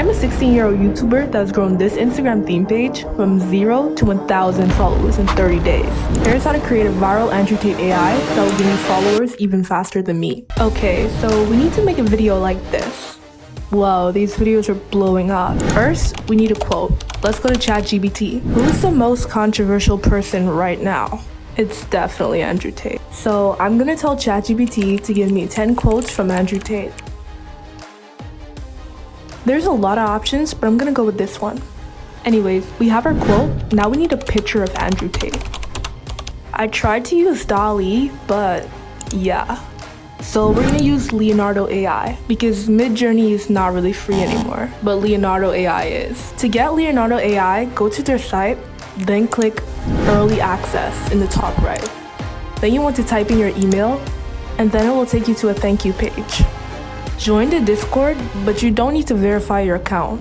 I'm a 16-year-old YouTuber that's grown this Instagram theme page from 0 to 1,000 followers in 30 days. Here's how to create a viral Andrew Tate AI that will give you followers even faster than me. Okay, so we need to make a video like this. Whoa, these videos are blowing up. First, we need a quote. Let's go to ChatGPT. Who's the most controversial person right now? It's definitely Andrew Tate. So I'm gonna tell ChatGPT to give me 10 quotes from Andrew Tate. There's a lot of options, but I'm gonna go with this one. Anyways, we have our quote. Now we need a picture of Andrew Tate. I tried to use DALL-E, but yeah. So we're gonna use Leonardo AI because Midjourney is not really free anymore, but Leonardo AI is. To get Leonardo AI, go to their site, then click Early Access in the top right. Then you want to type in your email, and then it will take you to a thank you page. Join the Discord, but you don't need to verify your account.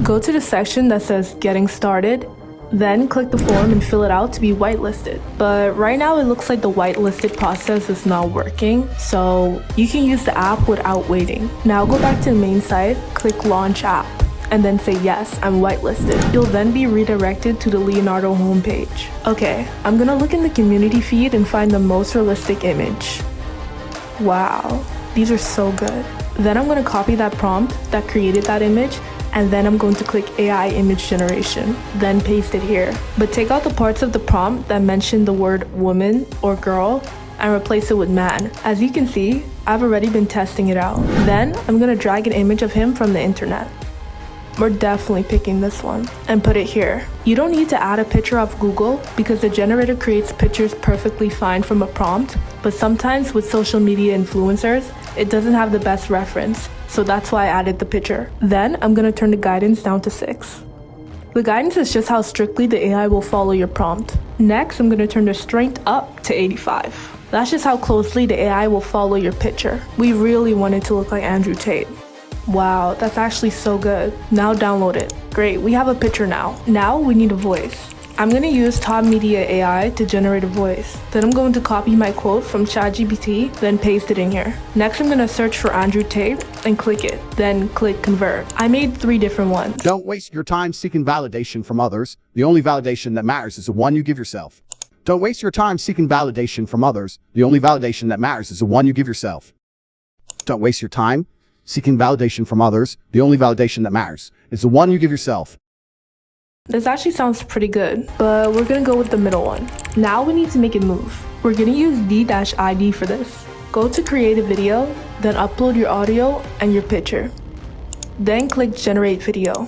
Go to the section that says Getting Started, then click the form and fill it out to be whitelisted. But right now it looks like the whitelisted process is not working, so you can use the app without waiting. Now go back to the main site, click Launch App, and then say yes, I'm whitelisted. You'll then be redirected to the Leonardo homepage. Okay, I'm gonna look in the community feed and find the most realistic image. Wow, these are so good. Then I'm going to copy that prompt that created that image, and then I'm going to click AI image generation, then paste it here. But take out the parts of the prompt that mention the word woman or girl and replace it with man. As you can see, I've already been testing it out. Then I'm going to drag an image of him from the internet. We're definitely picking this one and put it here. You don't need to add a picture off Google because the generator creates pictures perfectly fine from a prompt, but sometimes with social media influencers, it doesn't have the best reference, so that's why I added the picture. Then I'm gonna turn the guidance down to 6. The guidance is just how strictly the AI will follow your prompt. Next, I'm gonna turn the strength up to 85. That's just how closely the AI will follow your picture. We really want it to look like Andrew Tate. Wow, that's actually so good. Now download it. Great, we have a picture now. Now we need a voice. I'm gonna use Top Media AI to generate a voice. Then I'm going to copy my quote from ChatGPT, then paste it in here. Next, I'm gonna search for Andrew Tate and click it, then click convert. I made 3 different ones. Don't waste your time seeking validation from others. The only validation that matters is the one you give yourself. Don't waste your time seeking validation from others. The only validation that matters is the one you give yourself. Don't waste your time seeking validation from others. The only validation that matters is the one you give yourself. This actually sounds pretty good, but we're gonna go with the middle one. Now we need to make it move. We're gonna use D-ID for this. Go to create a video, then upload your audio and your picture. Then click generate video.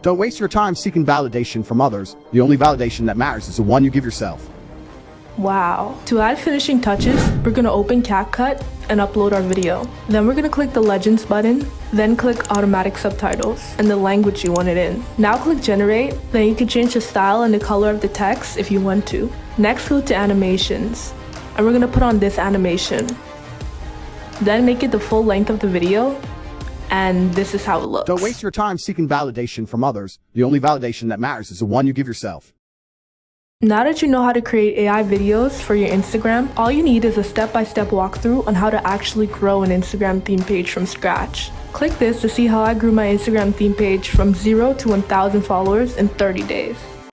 Don't waste your time seeking validation from others. The only validation that matters is the one you give yourself. Wow. To add finishing touches, we're gonna open CapCut and upload our video. Then we're gonna click the Legends button, then click Automatic Subtitles and the language you want it in. Now click Generate, then you can change the style and the color of the text if you want to. Next, go to Animations, and we're gonna put on this animation. Then make it the full length of the video, and this is how it looks. Don't waste your time seeking validation from others. The only validation that matters is the one you give yourself. Now that you know how to create AI videos for your Instagram, all you need is a step-by-step walkthrough on how to actually grow an Instagram theme page from scratch. Click this to see how I grew my Instagram theme page from 0 to 1,000 followers in 30 days.